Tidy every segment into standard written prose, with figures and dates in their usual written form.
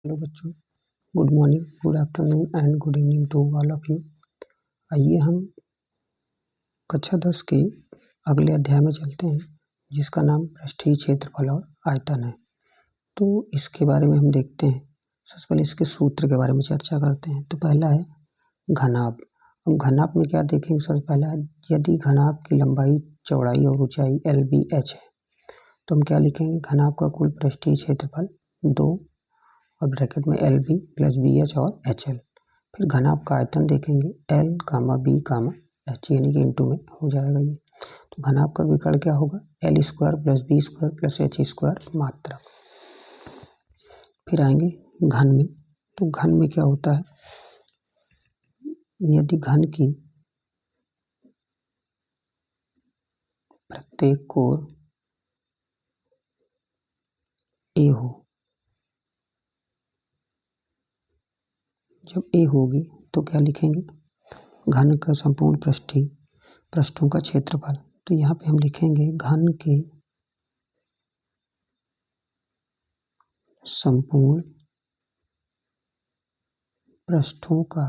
Hello बच्चों, good morning, good afternoon and good evening to all of you. आइए हम कक्षा 10 के अगले अध्याय में चलते हैं, जिसका नाम पृष्ठीय क्षेत्रफल और आयतन है। तो इसके बारे में हम देखते हैं। सबसे पहले इसके सूत्र के बारे में चर्चा करते हैं। तो पहला है घनाभ। अब घनाभ में क्या देखेंगे? सबसे पहला है, यदि घनाभ की लंबाई, चौड़ाई और ऊंचाई LBH है तो हम क्या लिखेंगे? घनाभ का कुल पृष्ठीय क्षेत्रफल 2 और ब्रैकेट में LB प्लस BH और HL। फिर घनाभ का आयतन देखेंगे, L, B, H, यानी कि इंटू में हो जाएगा ये। तो घनाभ का विकर्ण क्या होगा? L square plus B square plus H square मात्रक। फिर आएंगे घन में। तो घन में क्या होता है? यदि घन की प्रत्येक कोण A हो, जब A होगी तो क्या लिखेंगे? घन का संपूर्ण पृष्ठों का क्षेत्रफल। तो यहाँ पे हम लिखेंगे घन के संपूर्ण पृष्ठों का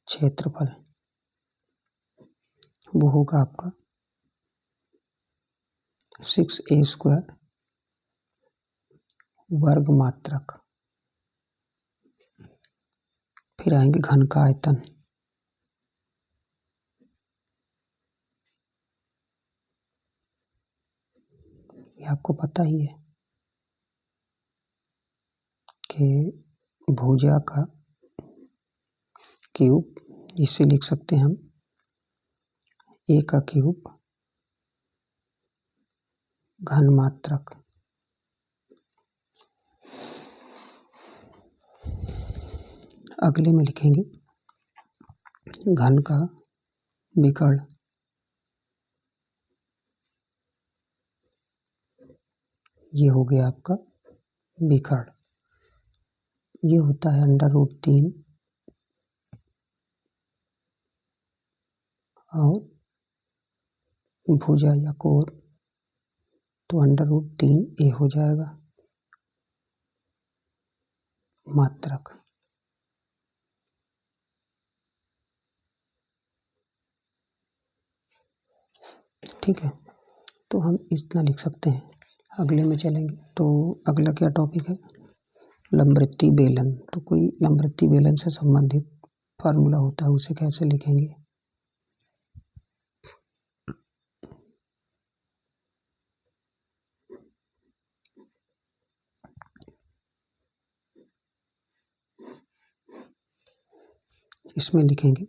क्षेत्रफल वो होगा आपका 6A स्क्वायर वर्ग मात्रक। फिर आएंगे घन का आयतन। ये आपको पता ही है कि भुजा का क्यूब, इसे लिख सकते हैं हम A का क्यूब घन मात्रक। अगले में लिखेंगे घन का विकर्ण। ये हो गया आपका विकर्ण। ये होता है √3 और भुजा या कोण तो √3A हो जाएगा मात्रक। ठीक है, तो हम इतना लिख सकते हैं। अगले में चलेंगे। तो अगला क्या टॉपिक है? लंबवृत्तीय बेलन। तो कोई लंबवृत्तीय बेलन से संबंधित फार्मूला होता है, उसे कैसे लिखेंगे? इसमें लिखेंगे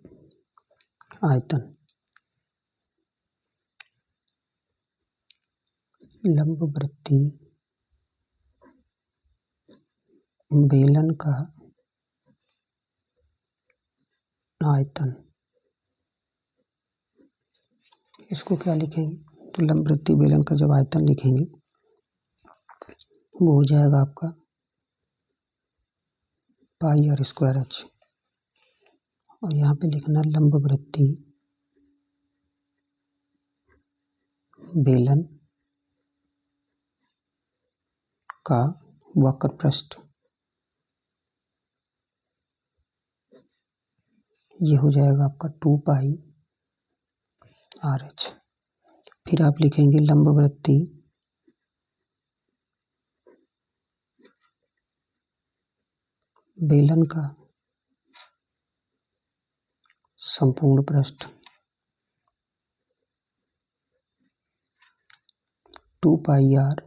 आयतन। लंबवृत्तीय बेलन का आयतन, इसको क्या लिखेंगे? तो लंबवृत्तीय बेलन का जब आयतन लिखेंगे वो हो जाएगा आपका πr²h। और यहाँ पे लिखना लंबवृत्तीय बेलन का वक्र पृष्ठ, ये हो जाएगा आपका 2πr/h। फिर आप लिखेंगे लंबवृत्तीय बेलन का संपूर्ण पृष्ठ 2πr/h+r।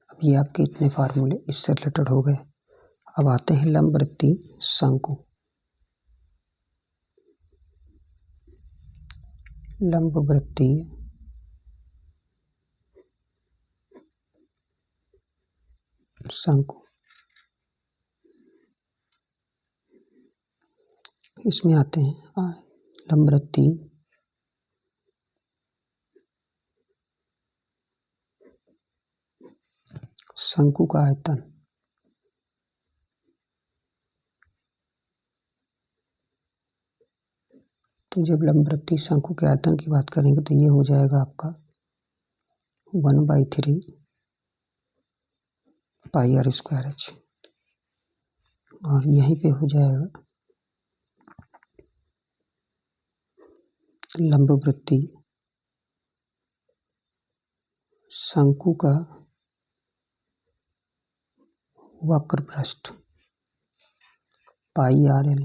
अब ये आपके इतने फार्मूले इससे रिलेटेड हो गए। अब आते हैं लंबवृत्तीय शंकु। लंबवृत्तीय शंकु, इसमें आते हैं लंबवृत्तीय शंकु का आयतन। तो जब लंबवृत्तीय शंकु के आयतन की बात करेंगे तो ये हो जाएगा आपका 1/3 पाई आर स्क्वायर एच, और यहीं पे हो जाएगा लंबवृत्तीय शंकु का वक्र पृष्ठ पाई आर एल,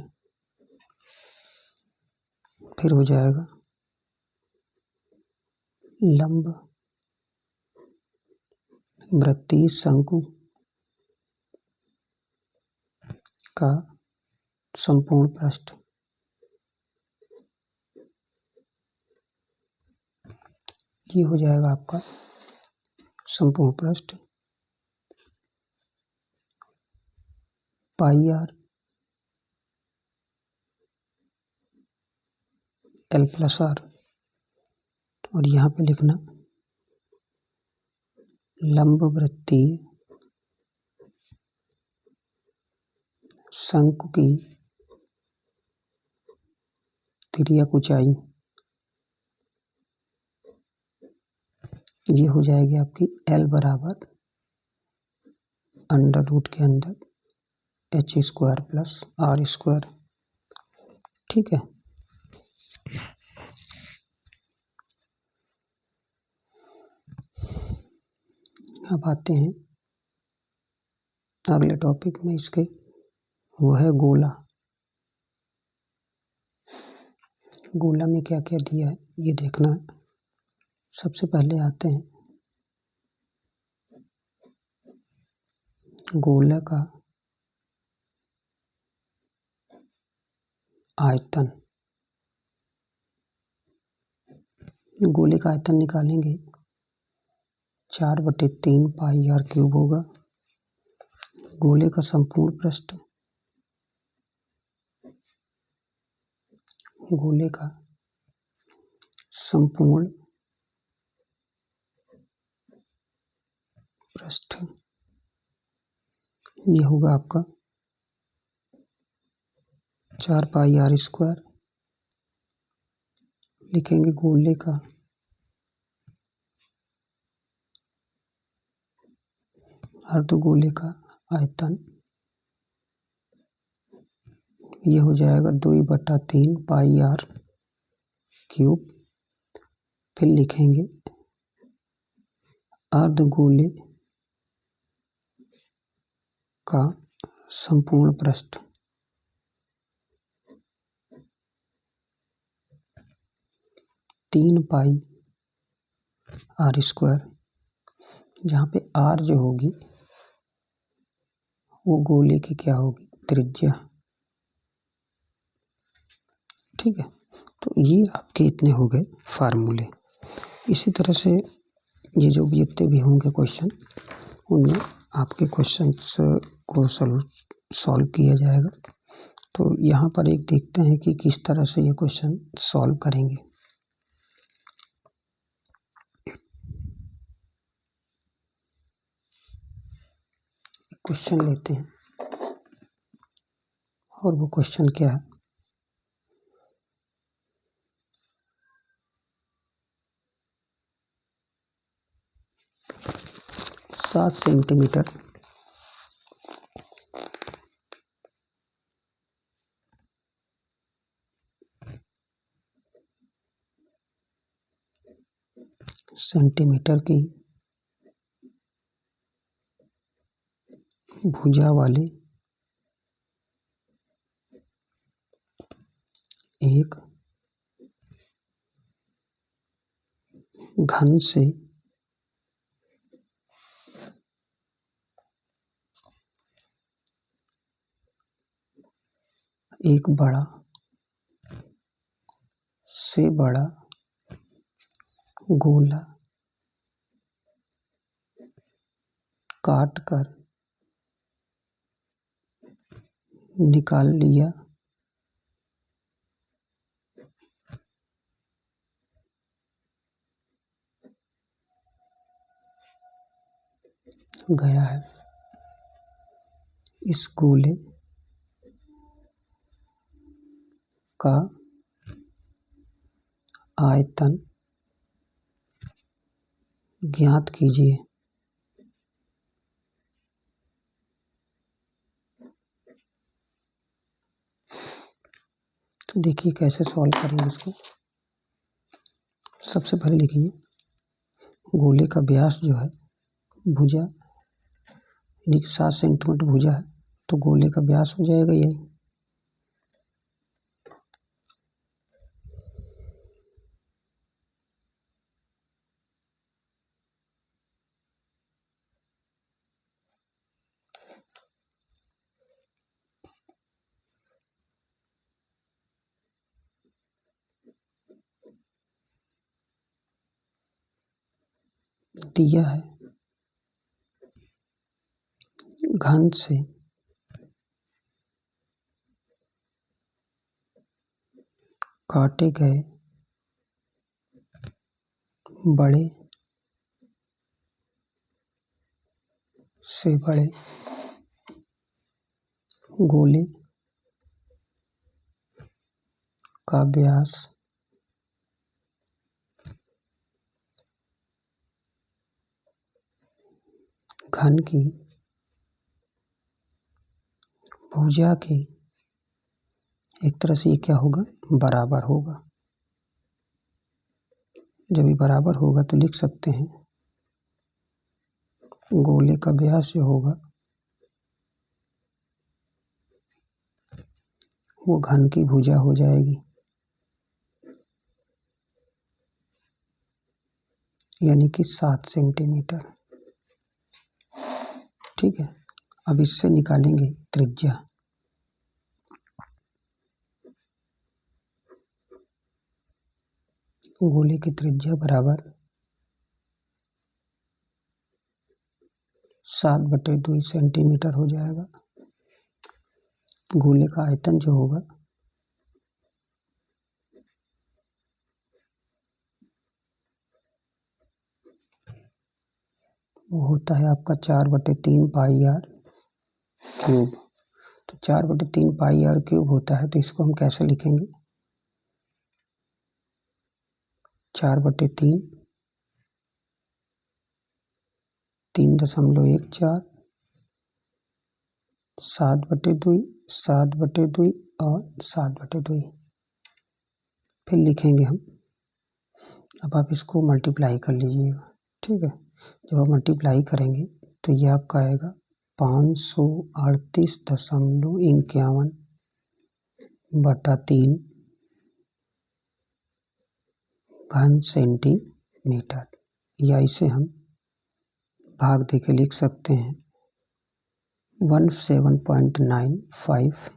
फिर हो जाएगा लंब वृत्तीय शंकु का संपूर्ण पृष्ठ, ये हो जाएगा आपका संपूर्ण पृष्ठ पाई आर एल प्लस आर, और यहाँ पे लिखना लंबवृत्तीय शंकु की तिर्यक ऊंचाई, ये हो जाएगी आपकी एल बराबर अंडर रूट के अंदर H square plus R square. ठीक है, अब आते हैं अगले टॉपिक में इसके, वो है गोला। गोला में क्या क्या दिया है ये देखना है। सबसे पहले आते हैं गोले का आयतन। गोले का आयतन निकालेंगे 4/3 पाई आर क्यूब होगा। गोले का संपूर्ण पृष्ठ, गोले का संपूर्ण पृष्ठ ये होगा आपका 4 पाई आर स्क्वायर। लिखेंगे गोले का अर्धगोले का आयतन, ये हो जाएगा 2/3 पाई आर क्यूब। फिर लिखेंगे अर्धगोले का संपूर्ण पृष्ठ, तीन पाई आर स्क्वायर, जहाँ पे आर जो होगी वो गोले की क्या होगी, त्रिज्या। ठीक है, तो ये आपके इतने हो गए फार्मूले। इसी तरह से ये जो भी जितने भी होंगे क्वेश्चन, उनमें आपके क्वेश्चंस को सॉल्व किया जाएगा। तो यहाँ पर एक देखते हैं कि किस तरह से ये क्वेश्चन सॉल्व करेंगे। क्वेश्चन लेते हैं, और वो क्वेश्चन क्या है, 7 सेंटीमीटर की भुजा वाले एक घन से एक बड़ा से बड़ा गोला काट कर निकाल लिया गया है। इस गोले का आयतन ज्ञात कीजिए। तो देखिए कैसे सॉल्व करेंगे इसको। सबसे पहले लिखिए गोले का व्यास जो है भुजा यानी 7 सेंटीमीटर भुजा है, तो गोले का व्यास हो जाएगा ये। दिया है घन से काटे गए बड़े से बड़े गोले का व्यास घन की भुजा के एक तरह से ये क्या होगा, बराबर होगा। जब ये बराबर होगा तो लिख सकते हैं गोले का व्यास जो होगा वो घन की भुजा हो जाएगी, यानी कि 7 सेंटीमीटर। ठीक है, अब इससे निकालेंगे त्रिज्या। गोले की त्रिज्या बराबर 7/2 सेंटीमीटर हो जाएगा। गोले का आयतन जो होगा वो होता है आपका 4/3 पाई आर क्यूब। तो 4/3 पाई आर क्यूब होता है, तो इसको हम कैसे लिखेंगे, 4/3 3.14 7/2 7/2 और 7/2 फिर लिखेंगे हम। अब आप इसको मल्टीप्लाई कर लीजिएगा। ठीक है, जब आप मल्टीप्लाई करेंगे तो ये आपका आएगा 538.51/3 घन सेंटीमीटर, या इसे हम भाग देके लिख सकते हैं 17.95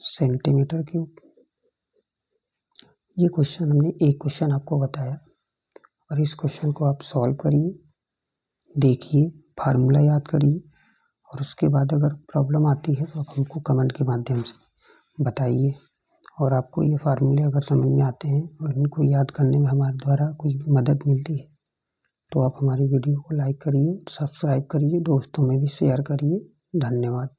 सेंटीमीटर क्यूब। ये क्वेश्चन हमने एक क्वेश्चन आपको बताया और इस क्वेश्चन को आप सॉल्व करिए, देखिए, फार्मूला याद करिए और उसके बाद अगर प्रॉब्लम आती है तो आप हमको कमेंट के माध्यम से बताइए। और आपको ये फार्मूले अगर समझ में आते हैं और इनको याद करने में हमारे द्वारा कुछ मदद मिलती है तो आप हमारी वीडियो को लाइक करिए, सब्सक्राइब करिए, दोस्तों में भी शेयर करिए। धन्यवाद।